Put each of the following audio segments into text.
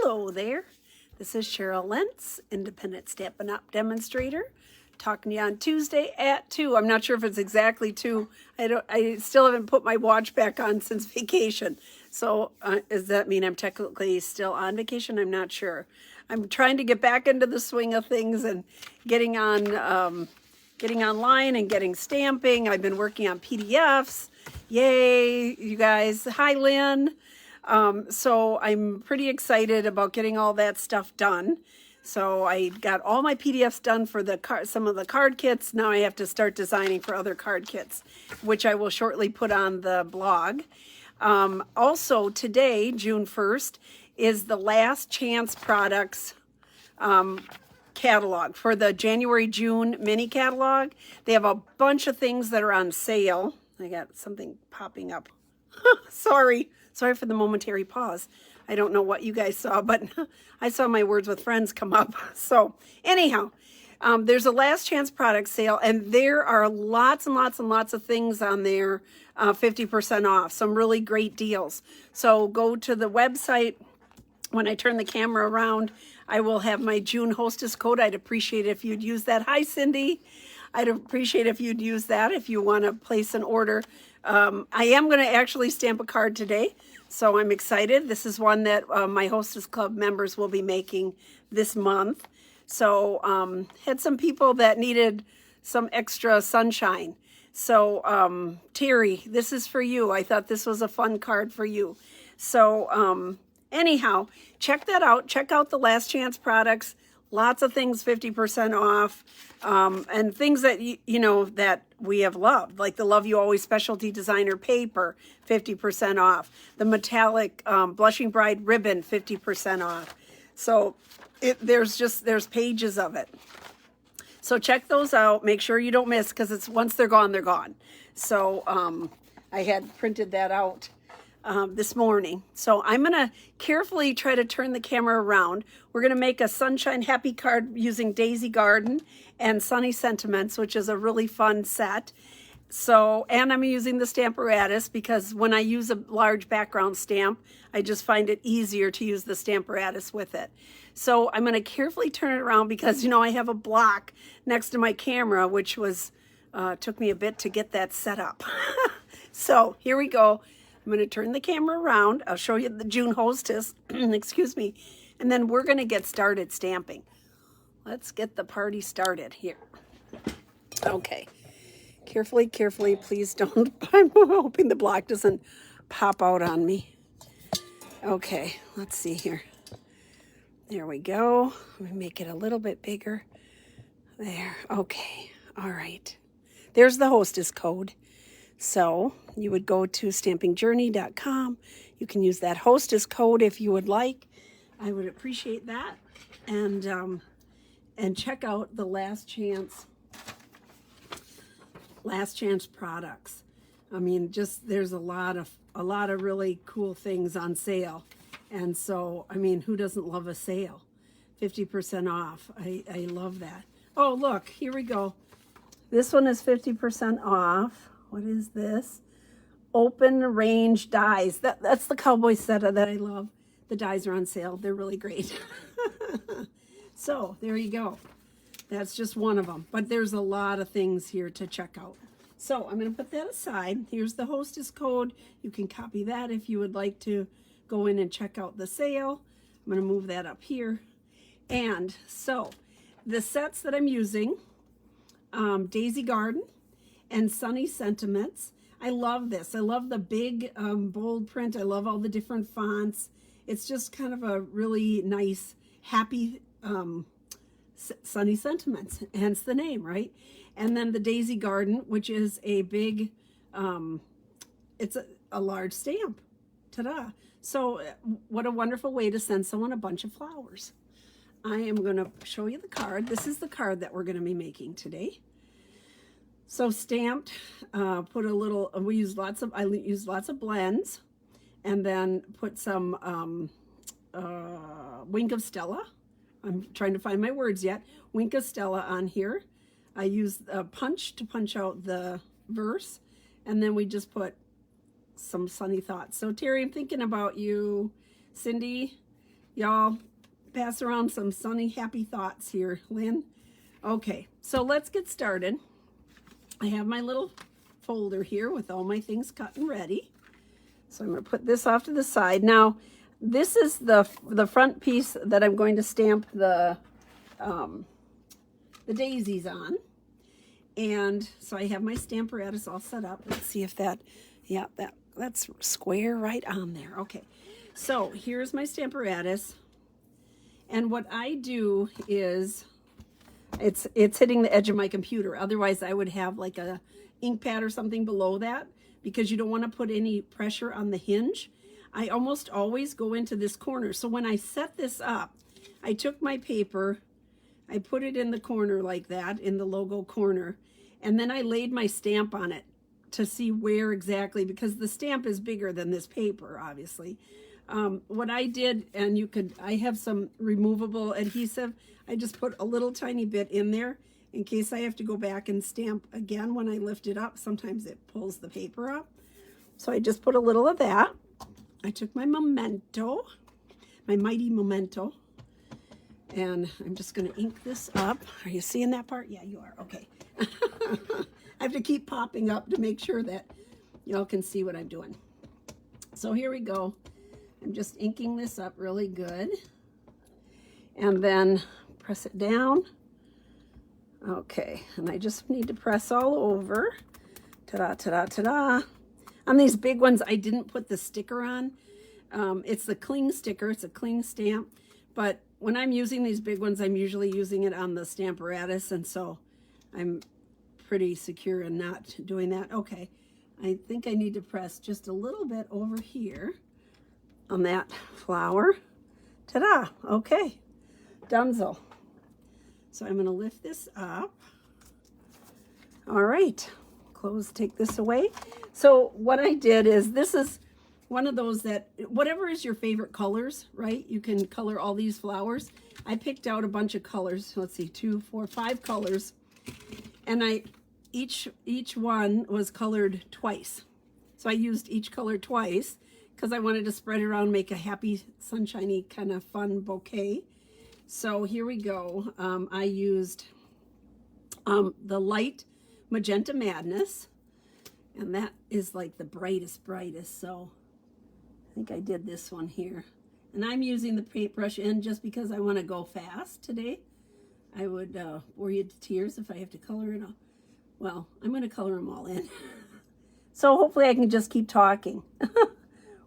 Hello there. This is Cheryl Lentz, Independent Stampin' Up! Demonstrator, talking to you on Tuesday at 2. I'm not sure if it's exactly 2. I still haven't put my watch back on since vacation. So does that mean I'm technically still on vacation? I'm not sure. I'm trying to get back into the swing of things and getting online and getting stamping. I've been working on PDFs. Yay, you guys. Hi, Lynn. So I'm pretty excited about getting all that stuff done. So I got all my PDFs done for some of the card kits. Now I have to start designing for other card kits, which I will shortly put on the blog. Also today, June 1st, is the Last Chance Products catalog for the January-June mini catalog. They have a bunch of things that are on sale. I got something popping up. Sorry for the momentary pause. I don't know what you guys saw, but I saw my Words with Friends come up. So anyhow, there's a Last Chance product sale, and there are lots and lots and lots of things on there, 50% off, some really great deals. So go to the website. When I turn the camera around, I will have my June hostess code. I'd appreciate it if you'd use that. Hi, Cindy. I'd appreciate if you'd use that if you want to place an order. I am going to actually stamp a card today, so I'm excited. This is one that my Hostess Club members will be making this month. So had some people that needed some extra sunshine. So Terry, this is for you. I thought this was a fun card for you. So anyhow, check that out. Check out the Last Chance products. Lots of things 50% off, and things that, you know, that we have loved, like the Love You Always Specialty Designer Paper, 50% off. The metallic Blushing Bride ribbon, 50% off. So there's pages of it. So check those out. Make sure you don't miss, because once they're gone, they're gone. So I had printed that out this morning. So I'm going to carefully try to turn the camera around. We're going to make a Sunshine Happy card using Daisy Garden and Sunny Sentiments, which is a really fun set. So, and I'm using the Stamparatus because when I use a large background stamp, I just find it easier to use the Stamparatus with it. So I'm going to carefully turn it around because, you know, I have a block next to my camera, which was, took me a bit to get that set up. So here we go. I'm going to turn the camera around. I'll show you the June hostess, excuse me, and then we're going to get started stamping. Let's get the party started here. Okay, carefully, please don't, I'm hoping the block doesn't pop out on me. Okay, let's see here. There we go. Let me make it a little bit bigger. There, okay, all right. There's the hostess code. So you would go to stampingjourney.com. You can use that hostess code if you would like. I would appreciate that. And check out the Last Chance products. I mean, just there's a lot of really cool things on sale. And so, I mean, who doesn't love a sale? 50% off. I love that. Oh, look, here we go. This one is 50% off. What is this? Open range dies. That's the cowboy set that I love. The dies are on sale. They're really great. So there you go. That's just one of them. But there's a lot of things here to check out. So I'm going to put that aside. Here's the hostess code. You can copy that if you would like to go in and check out the sale. I'm going to move that up here. And so the sets that I'm using, Daisy Garden and Sunny Sentiments. I love this. I love the big bold print. I love all the different fonts. It's just kind of a really nice, happy Sunny Sentiments, hence the name, right? And then the Daisy Garden, which is a big, it's a large stamp. Ta-da. So what a wonderful way to send someone a bunch of flowers. I am going to show you the card. This is the card that we're going to be making today. So stamped, put a little, I used lots of blends, and then put some Wink of Stella. I'm trying to find my words yet. Wink of Stella on here. I used a punch to punch out the verse, and then we just put some sunny thoughts. So Terry, I'm thinking about you. Cindy, Y'all pass around some sunny, happy thoughts here, Lynn. Okay, so let's get started. I have my little folder here with all my things cut and ready. So I'm going to put this off to the side. Now, this is the front piece that I'm going to stamp the daisies on. And so I have my stamparatus all set up. Let's see if that, yeah, that's square right on there. Okay, so here's my stamparatus. And what I do is, it's hitting the edge of my computer. Otherwise, I would have like a ink pad or something below that, because you don't want to put any pressure on the hinge. I almost always go into this corner. So when I set this up, I took my paper, I put it in the corner like that, in the logo corner, and then I laid my stamp on it to see where exactly, because the stamp is bigger than this paper, obviously. What I did, and I have some removable adhesive, I just put a little tiny bit in there in case I have to go back and stamp again when I lift it up. Sometimes it pulls the paper up. So I just put a little of that. I took my memento, my mighty memento, and I'm just going to ink this up. Are you seeing that part? Yeah, you are. Okay. I have to keep popping up to make sure that y'all can see what I'm doing. So here we go. I'm just inking this up really good. And then press it down. Okay, and I just need to press all over. Ta-da, ta-da, ta-da. On these big ones, I didn't put the sticker on. It's the cling sticker. It's a cling stamp. But when I'm using these big ones, I'm usually using it on the stamparatus, and so I'm pretty secure in not doing that. Okay, I think I need to press just a little bit over here on that flower. Ta-da! Okay, donezo. So I'm going to lift this up. All right, take this away. So what I did is, this is one of those that, whatever is your favorite colors, right? You can color all these flowers. I picked out a bunch of colors. Let's see, 2, 4, 5 colors. And each one was colored twice. So I used each color twice because I wanted to spread it around, make a happy, sunshiny, kind of fun bouquet. So here we go. I used the light Magenta Madness, and that is like the brightest. So I think I did this one here. And I'm using the paintbrush in just because I want to go fast today. I would bore you to tears if I have to color it all. Well, I'm going to color them all in. So hopefully I can just keep talking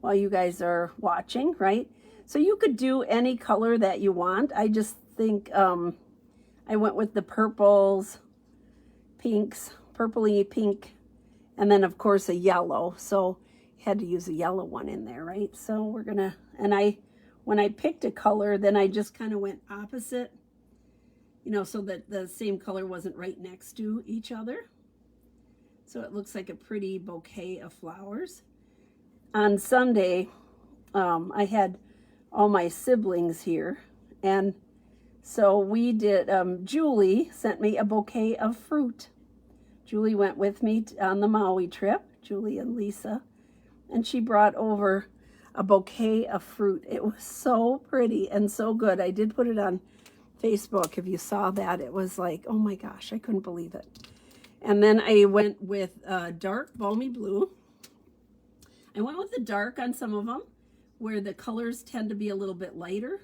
while you guys are watching, right? So you could do any color that you want. I just think I went with the purples, pinks, purpley pink, and then of course a yellow. So you had to use a yellow one in there, right? So we're gonna, and when I picked a color, then I just kind of went opposite, you know, so that the same color wasn't right next to each other. So it looks like a pretty bouquet of flowers. On Sunday, I had all my siblings here, and so we did, Julie sent me a bouquet of fruit. Julie went with me on the Maui trip, Julie and Lisa, and she brought over a bouquet of fruit. It was so pretty and so good. I did put it on Facebook if you saw that. It was like, oh my gosh, I couldn't believe it. And then I went with dark balmy blue. I went with the dark on some of them, where the colors tend to be a little bit lighter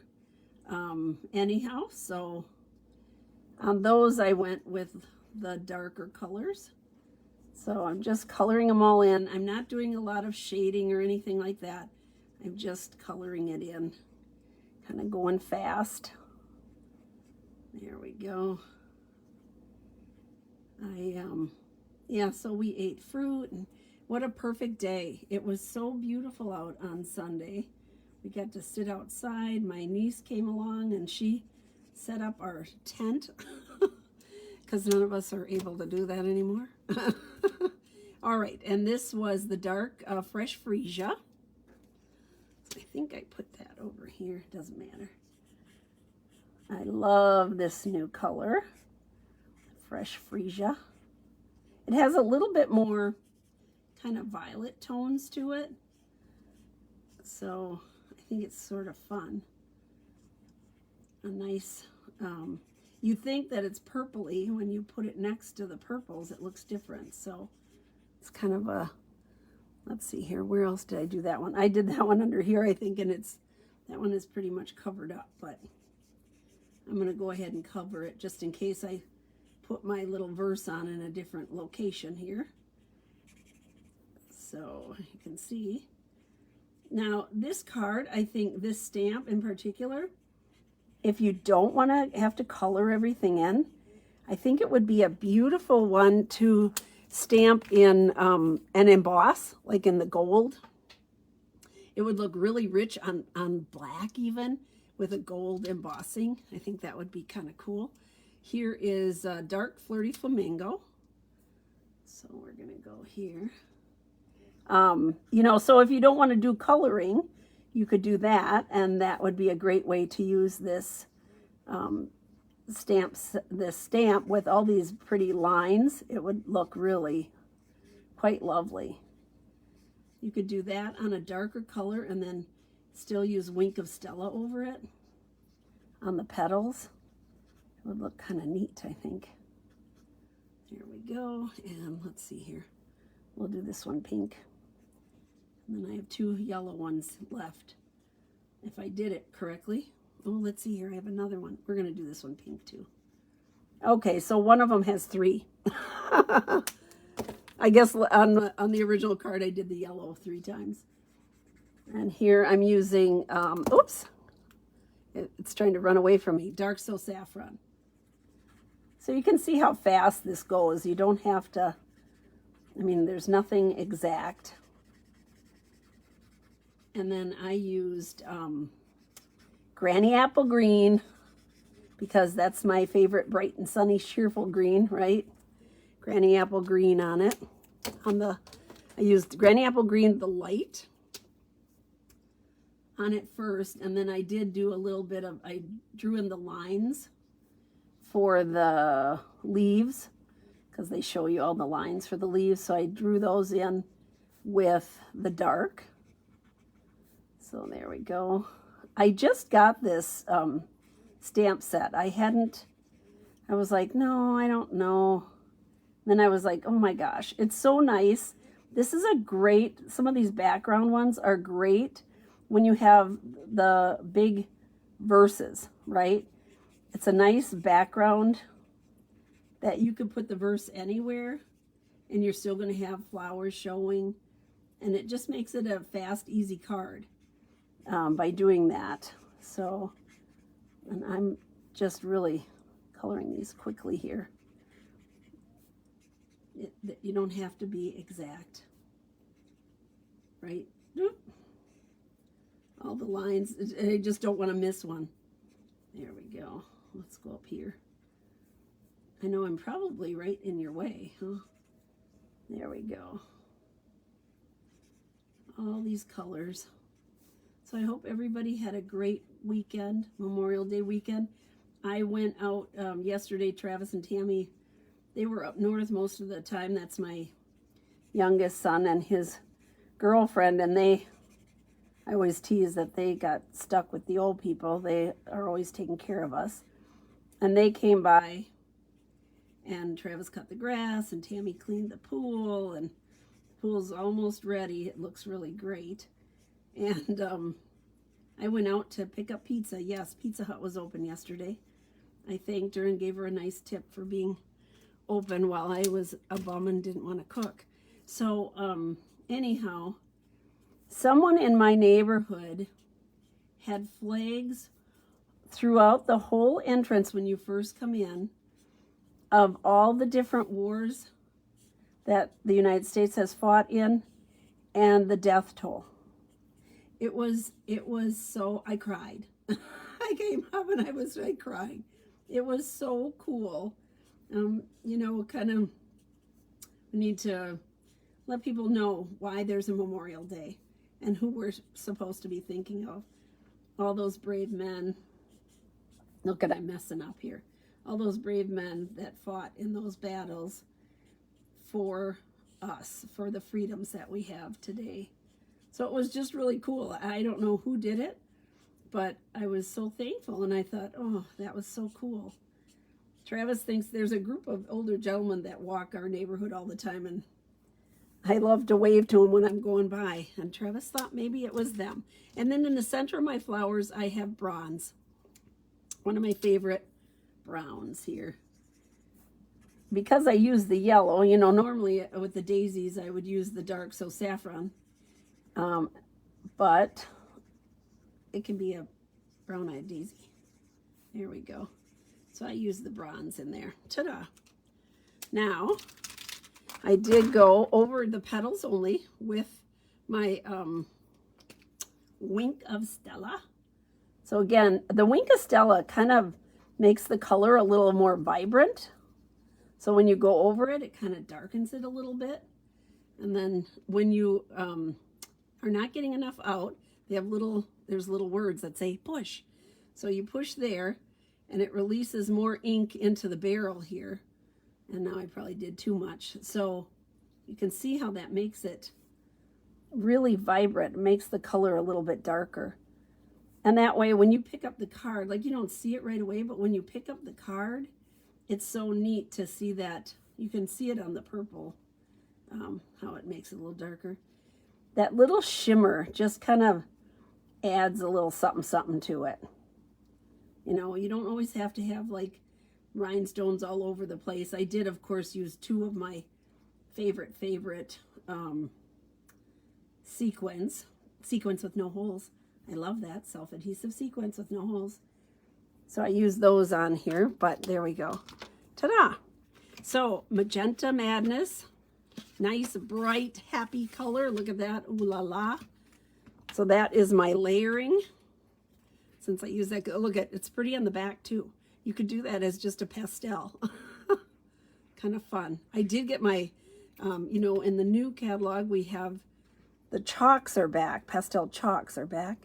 anyhow. So on those I went with the darker colors. So I'm just coloring them all in. I'm not doing a lot of shading or anything like that. I'm just coloring it in, kind of going fast. There we go. Yeah, so we ate fruit, and what a perfect day. It was so beautiful out on Sunday. We got to sit outside. My niece came along and she set up our tent because none of us are able to do that anymore. All right, and this was the dark fresh freesia. I think I put that over here. Doesn't matter. I love this new color, fresh freesia. It has a little bit more kind of violet tones to it, so I think it's sort of fun. a nice, you think that it's purpley. When you put it next to the purples, it looks different. So it's kind of a, let's see here, where else did I do that one? I did that one under here, I think, and that one is pretty much covered up, but I'm going to go ahead and cover it just in case I put my little verse on in a different location here. So you can see. Now this card, I think this stamp in particular, if you don't want to have to color everything in, I think it would be a beautiful one to stamp in and emboss, like in the gold. It would look really rich on black even, with a gold embossing. I think that would be kind of cool. Here is Dark Flirty Flamingo. So we're going to go here. You know, so if you don't want to do coloring, you could do that, and that would be a great way to use this stamp with all these pretty lines. It would look really quite lovely. You could do that on a darker color and then still use Wink of Stella over it on the petals. It would look kind of neat, I think. There we go. And let's see here. We'll do this one pink. And then I have 2 yellow ones left. If I did it correctly. Oh, let's see here. I have another one. We're going to do this one pink too. Okay, so one of them has 3. I guess on the original card I did the yellow 3 times. And here I'm using, oops, it's trying to run away from me, Dark So Saffron. So you can see how fast this goes. You don't have to, I mean, there's nothing exact. And then I used Granny Apple Green, because that's my favorite bright and sunny cheerful green, right? Granny Apple Green on it. I used Granny Apple Green, the light, on it first, and then I did do a little bit of, I drew in the lines for the leaves, because they show you all the lines for the leaves, so I drew those in with the dark. So there we go. I just got this stamp set. I was like, no, I don't know. Then I was like, oh my gosh, it's so nice. This is a great, some of these background ones are great when you have the big verses, right? It's a nice background that you could put the verse anywhere and you're still going to have flowers showing. And it just makes it a fast, easy card by doing that. So, and I'm just really coloring these quickly here. You don't have to be exact, right? All the lines, I just don't want to miss one. There we go. Let's go up here. I know I'm probably right in your way, huh? There we go. All these colors. So I hope everybody had a great weekend, Memorial Day weekend. I went out yesterday, Travis and Tammy, they were up north most of the time. That's my youngest son and his girlfriend, and I always tease that they got stuck with the old people. They are always taking care of us. And they came by, and Travis cut the grass, and Tammy cleaned the pool, and the pool's almost ready. It looks really great. And I went out to pick up pizza. Yes, Pizza Hut was open yesterday. I thanked her and gave her a nice tip for being open while I was a bum and didn't want to cook. So anyhow, someone in my neighborhood had flags throughout the whole entrance when you first come in of all the different wars that the United States has fought in and the death toll. It was so, I cried. I came up and I was crying. It was so cool. You know, kind of, we need to let people know why there's a Memorial Day and who we're supposed to be thinking of. All those brave men. Look at, I'm messing up here. All those brave men that fought in those battles for us, for the freedoms that we have today. So it was just really cool. I don't know who did it, but I was so thankful, and I thought, oh, that was so cool. Travis thinks there's a group of older gentlemen that walk our neighborhood all the time, and I love to wave to them when I'm going by. And Travis thought maybe it was them. And then in the center of my flowers, I have bronze. One of my favorite browns here. Because I use the yellow, you know, normally with the daisies, I would use the dark, so saffron. But it can be a brown-eyed daisy. There we go. So I use the bronze in there. Ta-da! Now, I did go over the petals only with my Wink of Stella. So again, the Wink of Stella kind of makes the color a little more vibrant. So when you go over it, it kind of darkens it a little bit. And then when you are not getting enough out, they have there's little words that say push. So you push there, and it releases more ink into the barrel here. And now I probably did too much. So you can see how that makes it really vibrant. It makes the color a little bit darker. And that way, when you pick up the card, like you don't see it right away, but when you pick up the card, it's so neat to see that. You can see it on the purple, how it makes it a little darker. That little shimmer just kind of adds a little something, something to it. You know, you don't always have to have like rhinestones all over the place. I did, of course, use two of my favorite sequins with no holes. I love that, self-adhesive sequins with no holes. So I use those on here, but there we go. Ta-da! So Magenta Madness, nice, bright, happy color. Look at that, ooh la la. So that is my layering. Since I use that, look at, it's pretty on the back too. You could do that as just a pastel. Kind of fun. I did get my, you know, in the new catalog, we have the chalks are back. Pastel chalks are back.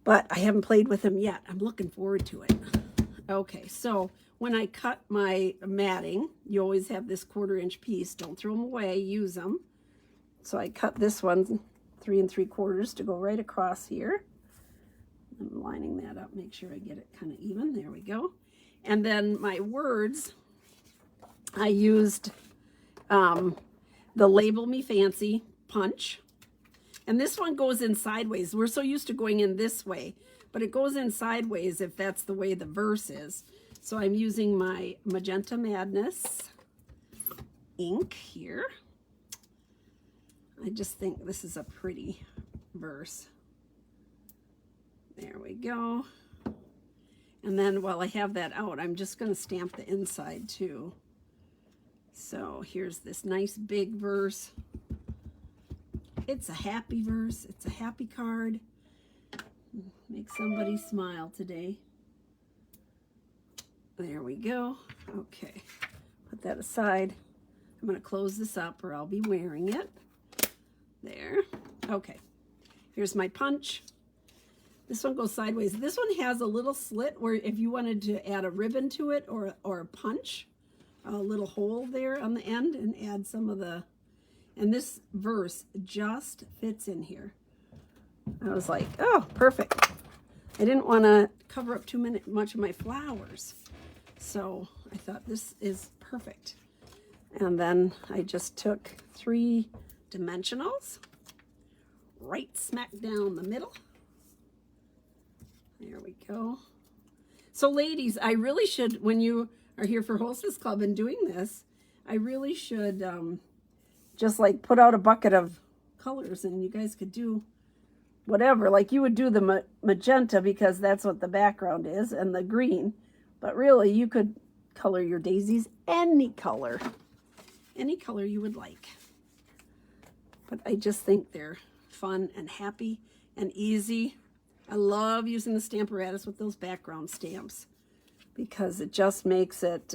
But I haven't played with them yet. I'm looking forward to it. Okay, so when I cut my matting, you always have this 1/4 inch piece. Don't throw them away, use them. So I cut this one 3 3/4 to go right across here. I'm lining that up, make sure I get it kind of even. There we go. And then my words, I used the Label Me Fancy punch. And this one goes in sideways. We're so used to going in this way, but it goes in sideways if that's the way the verse is. So I'm using my Magenta Madness ink here. I just think this is a pretty verse. There we go. And then while I have that out, I'm just going to stamp the inside too. So here's this nice big verse. It's a happy verse. It's a happy card. Make somebody smile today. There we go. Okay, put that aside. I'm going to close this up or I'll be wearing it. There. Okay, here's my punch. This one goes sideways. This one has a little slit where if you wanted to add a ribbon to it or a punch, a little hole there on the end and add some of the, and this verse just fits in here. I was like, oh, perfect. I didn't want to cover up too much of my flowers. So I thought this is perfect. And then I just took 3 dimensionals, right smack down the middle. There we go. So ladies, I really should, when you are here for Hostess Club and doing this, I really should just like put out a bucket of colors and you guys could do whatever. Like you would do the magenta because that's what the background is and the green. But really you could color your daisies any color you would like. But I just think they're fun and happy and easy. I love using the Stamparatus with those background stamps because it just makes it,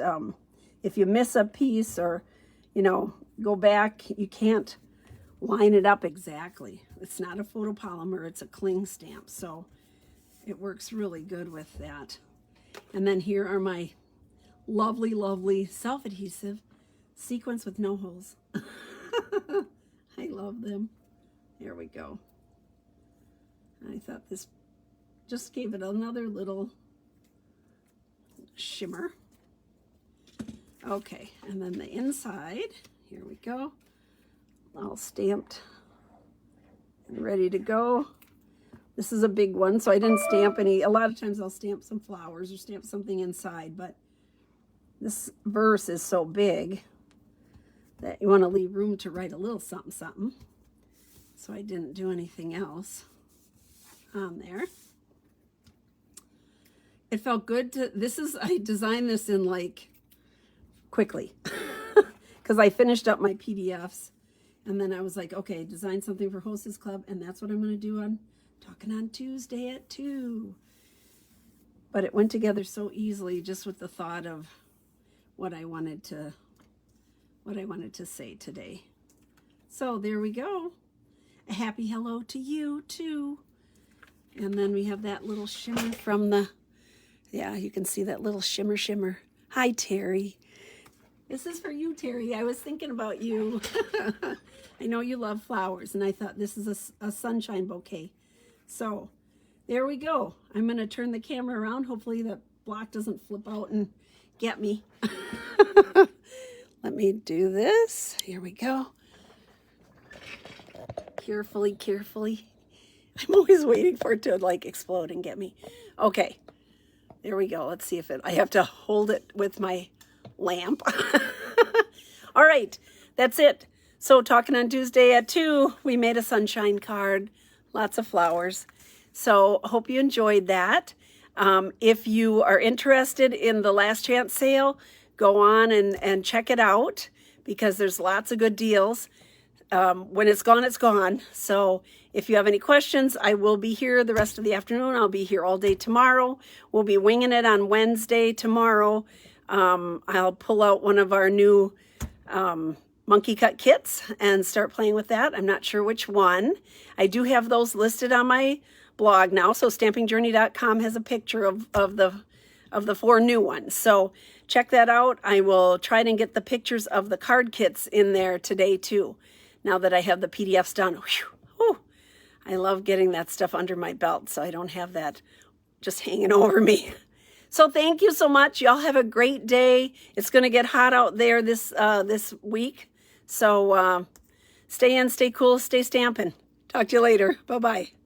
if you miss a piece or, you know, go back, you can't line it up exactly. It's not a photopolymer, it's a cling stamp. So it works really good with that. And then here are my lovely, lovely self-adhesive sequins with no holes. I love them. There we go. I thought this just gave it another little shimmer. Okay, and then the inside, here we go, all stamped and ready to go. This is a big one, so I didn't stamp any. A lot of times I'll stamp some flowers or stamp something inside, but this verse is so big that you want to leave room to write a little something something. So I didn't do anything else on there. It felt good to, I designed this in like quickly because I finished up my PDFs and then I was like, okay, design something for Hostess Club, and that's what I'm going to do on Talking on Tuesday at 2. But it went together so easily just with the thought of what I wanted to say today. So there we go. A happy hello to you too. And then we have that little shimmer from the, yeah, you can see that little shimmer. Hi, Terry. This is for you, Terry. I was thinking about you. I know you love flowers, and I thought this is a sunshine bouquet. So there we go. I'm going to turn the camera around. Hopefully the block doesn't flip out and get me. Let me do this. Here we go. Carefully. I'm always waiting for it to like explode and get me. Okay, there we go. Let's see if I have to hold it with my lamp. All right, that's it. So Talking on Tuesday at 2, we made a sunshine card, lots of flowers. So hope you enjoyed that. If you are interested in the last chance sale, go on and check it out because there's lots of good deals. When it's gone, it's gone. So if you have any questions, I will be here the rest of the afternoon. I'll be here all day tomorrow. We'll be winging it on Wednesday tomorrow. I'll pull out one of our new monkey cut kits and start playing with that. I'm not sure which one. I do have those listed on my blog now. So stampingjourney.com has a picture of the 4 new ones. So check that out. I will try and get the pictures of the card kits in there today too. Now that I have the PDFs done. Whew, I love getting that stuff under my belt so I don't have that just hanging over me. So thank you so much. Y'all have a great day. It's going to get hot out there this week. So stay in, stay cool, stay stamping. Talk to you later. Bye-bye.